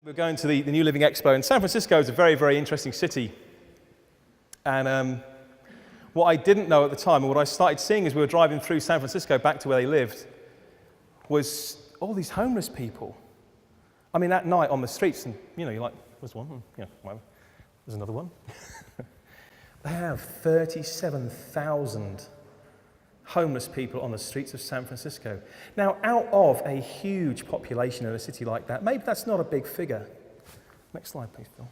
We're going to the New Living Expo, and San Francisco is a very, very interesting city. And what I didn't know at the time, and what I started seeing as we were driving through San Francisco back to where they lived, was all these homeless people. I mean, at night on the streets, and you're like, there's one, well, there's another one. They have 37,000 homeless people on the streets of San Francisco. Now, out of a huge population in a city like that, maybe that's not a big figure. Next slide, please, Phil.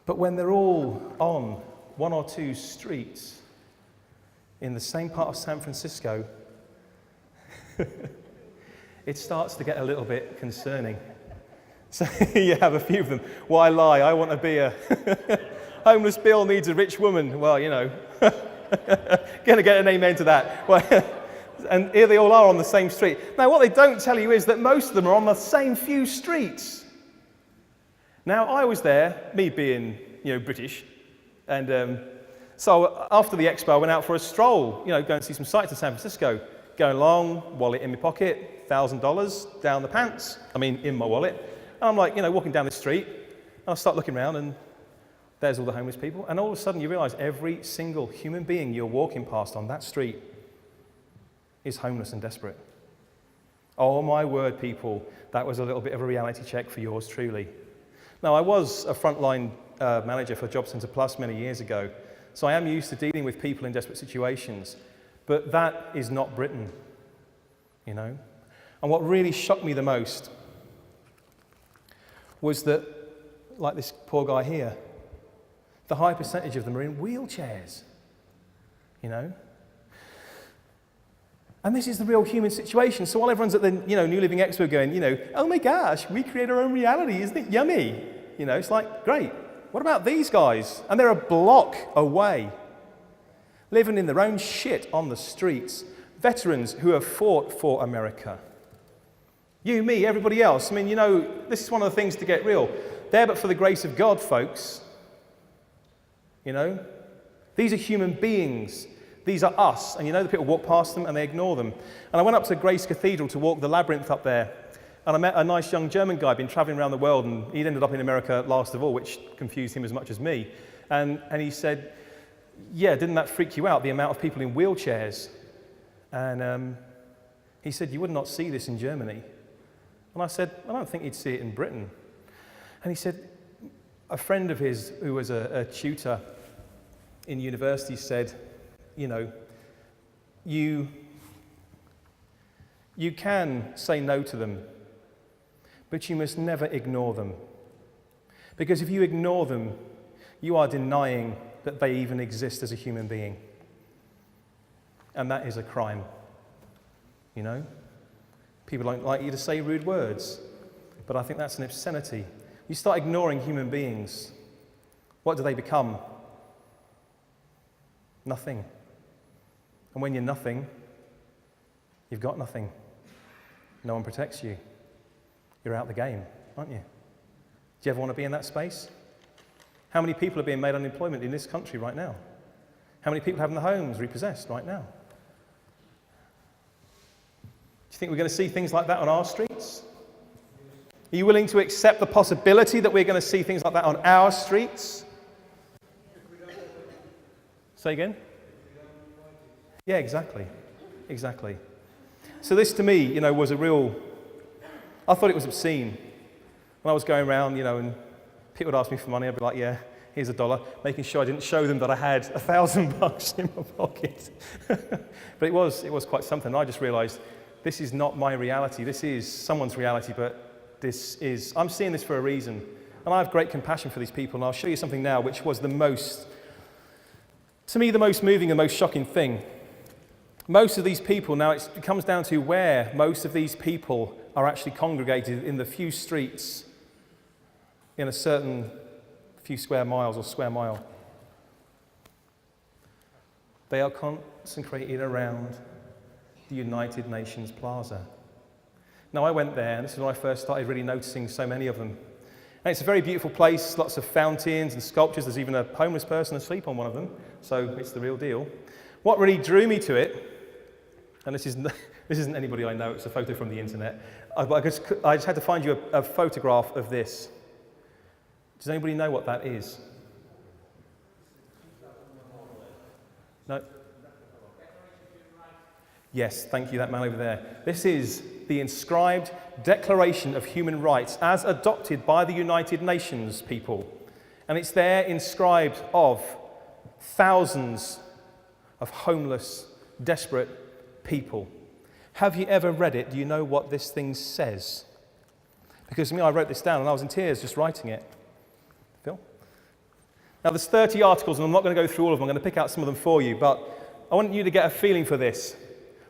But when they're all on one or two streets in the same part of San Francisco, it starts to get a little bit concerning. So you have a few of them. Why lie? I want to be a homeless Bill needs a rich woman. Well, going to get an amen to that. Well, and here they all are on the same street. Now, what they don't tell you is that most of them are on the same few streets. Now, I was there, me being, British, and so after the expo, I went out for a stroll, go and see some sights in San Francisco. Going along, wallet in my pocket, $1,000 down the pants, in my wallet. And I'm like, walking down the street, and I start looking around, and there's all the homeless people. And all of a sudden, you realize every single human being you're walking past on that street is homeless and desperate. Oh my word, people, that was a little bit of a reality check for yours truly. Now, I was a frontline manager for Job Centre Plus many years ago, so I am used to dealing with people in desperate situations, but that is not Britain, And what really shocked me the most was that, like this poor guy here, the high percentage of them are in wheelchairs, And this is the real human situation. So while everyone's at the, New Living Expo going, oh my gosh, we create our own reality, isn't it yummy? It's like, great. What about these guys? And they're a block away, living in their own shit on the streets. Veterans who have fought for America. You, me, everybody else. This is one of the things to get real. There but for the grace of God, folks. These are human beings. These are us. And the people walk past them and they ignore them. And I went up to Grace Cathedral to walk the labyrinth up there. And I met a nice young German guy, been traveling around the world, and he'd ended up in America last of all, which confused him as much as me. And he said, yeah, didn't that freak you out, the amount of people in wheelchairs? And he said, you would not see this in Germany. And I said, I don't think you'd see it in Britain. And he said, a friend of his who was a tutor in university said, you can say no to them, but you must never ignore them. Because if you ignore them, you are denying that they even exist as a human being. And that is a crime. People don't like you to say rude words, but I think that's an obscenity. You start ignoring human beings, what do they become? Nothing. And when you're nothing, you've got nothing. No one protects you. You're out the game, aren't you? Do you ever want to be in that space? How many people are being made unemployment in this country right now? How many people have their homes repossessed right now? Do you think we're going to see things like that on our streets? Are you willing to accept the possibility that we're going to see things like that on our streets? Say again? Yeah, exactly. So this to me, was a real, I thought it was obscene. When I was going around, and people would ask me for money, I'd be like, yeah, here's $1, making sure I didn't show them that I had $1,000 in my pocket. But it was quite something. I just realized this is not my reality. This is someone's reality, but I'm seeing this for a reason. And I have great compassion for these people, and I'll show you something now which was the most moving and most shocking thing. Most of these people, now it comes down to where most of these people are actually congregated in the few streets in a certain few square miles or square mile. They are concentrated around the United Nations Plaza. Now, I went there, and this is when I first started really noticing so many of them. And it's a very beautiful place, lots of fountains and sculptures. There's even a homeless person asleep on one of them, so it's the real deal. What really drew me to it, and this is This isn't anybody I know, it's a photo from the internet. I just had to find you a photograph of this. Does anybody know what that is? No? Yes, thank you, that man over there. This is the inscribed Declaration of Human Rights as adopted by the United Nations, people. And it's there inscribed of thousands of homeless, desperate people. Have you ever read it? Do you know what this thing says? Because I wrote this down and I was in tears just writing it. Phil? Now there's 30 articles and I'm not going to go through all of them. I'm going to pick out some of them for you, but I want you to get a feeling for this.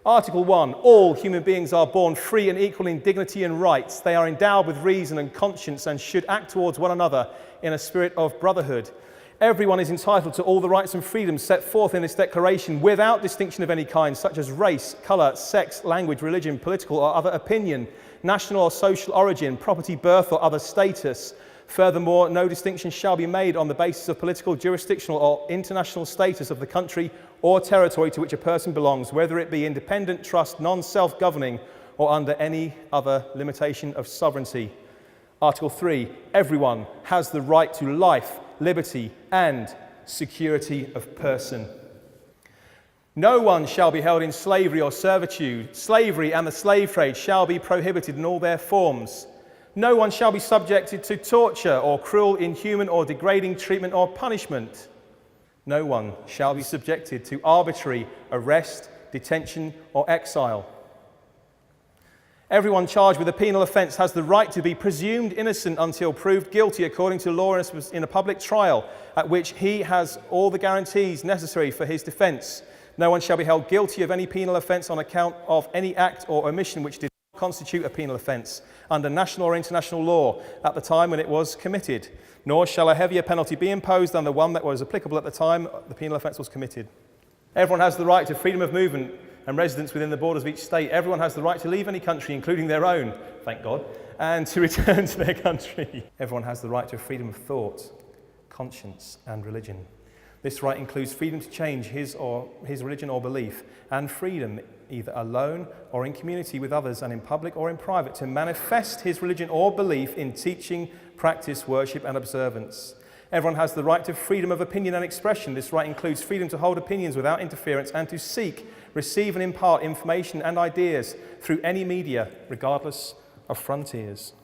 Article 1, all human beings are born free and equal in dignity and rights. They are endowed with reason and conscience and should act towards one another in a spirit of brotherhood. Everyone is entitled to all the rights and freedoms set forth in this declaration without distinction of any kind, such as race, colour, sex, language, religion, political or other opinion, national or social origin, property, birth or other status. Furthermore, no distinction shall be made on the basis of political, jurisdictional or international status of the country or territory to which a person belongs, whether it be independent, trust, non-self-governing or under any other limitation of sovereignty. Article 3, everyone has the right to life, liberty and security of person. No one shall be held in slavery or servitude. Slavery and the slave trade shall be prohibited in all their forms. No one shall be subjected to torture or cruel, inhuman or degrading treatment or punishment. No one shall be subjected to arbitrary arrest, detention or exile. Everyone charged with a penal offence has the right to be presumed innocent until proved guilty according to law in a public trial at which he has all the guarantees necessary for his defence. No one shall be held guilty of any penal offence on account of any act or omission which did not constitute a penal offence under national or international law at the time when it was committed, nor shall a heavier penalty be imposed than the one that was applicable at the time the penal offence was committed. Everyone has the right to freedom of movement and residence within the borders of each state. Everyone has the right to leave any country, including their own, thank God, and to return to their country. Everyone has the right to freedom of thought, conscience, and religion. This right includes freedom to change his religion or belief, and freedom, either alone or in community with others and in public or in private, to manifest his religion or belief in teaching, practice, worship, and observance. Everyone has the right to freedom of opinion and expression. This right includes freedom to hold opinions without interference and to seek, receive and impart information and ideas through any media, regardless of frontiers.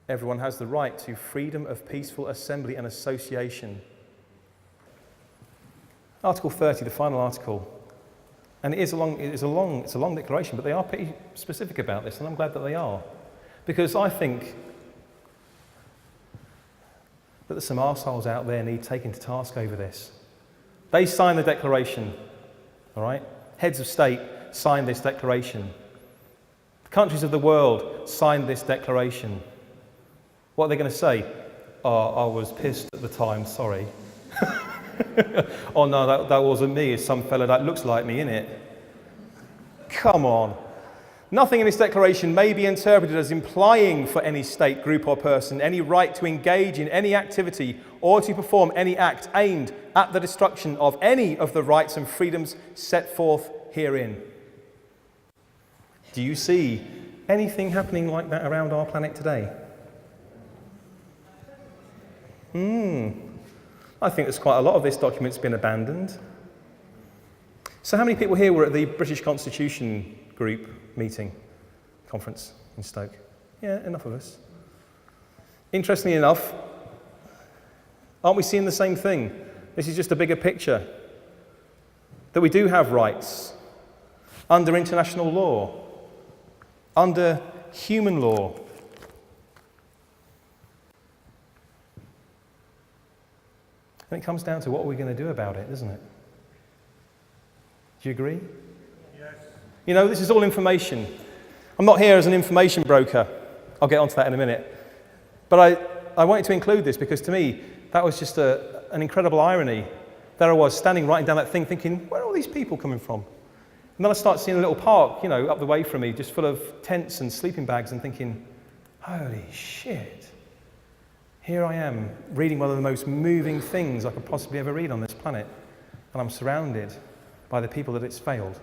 Everyone has the right to freedom of peaceful assembly and association. Article 30, the final article, and it's a long declaration, but they are pretty specific about this, and I'm glad that they are, because I think that there's some arseholes out there need taken to task over this. They signed the declaration, all right? Heads of state signed this declaration. The countries of the world signed this declaration. What are they going to say? Oh, I was pissed at the time, sorry. Oh no, that wasn't me, it's some fella that looks like me, innit? Come on. Nothing in this declaration may be interpreted as implying for any state, group or person any right to engage in any activity or to perform any act aimed at the destruction of any of the rights and freedoms set forth herein. Do you see anything happening like that around our planet today? I think there's quite a lot of this document's been abandoned. So how many people here were at the British Constitution group conference in Stoke? Yeah, enough of us. Interestingly enough, aren't we seeing the same thing? This is just a bigger picture. That we do have rights under international law, under human law. And it comes down to what we're going to do about it, doesn't it? Do you agree? Yes. You know, this is all information. I'm not here as an information broker. I'll get onto that in a minute. But I wanted to include this because to me, that was just an incredible irony. There I was standing writing down that thing thinking, where are all these people coming from? And then I start seeing a little park, up the way from me, just full of tents and sleeping bags and thinking, holy shit. Here I am, reading one of the most moving things I could possibly ever read on this planet. And I'm surrounded by by the people that it's failed.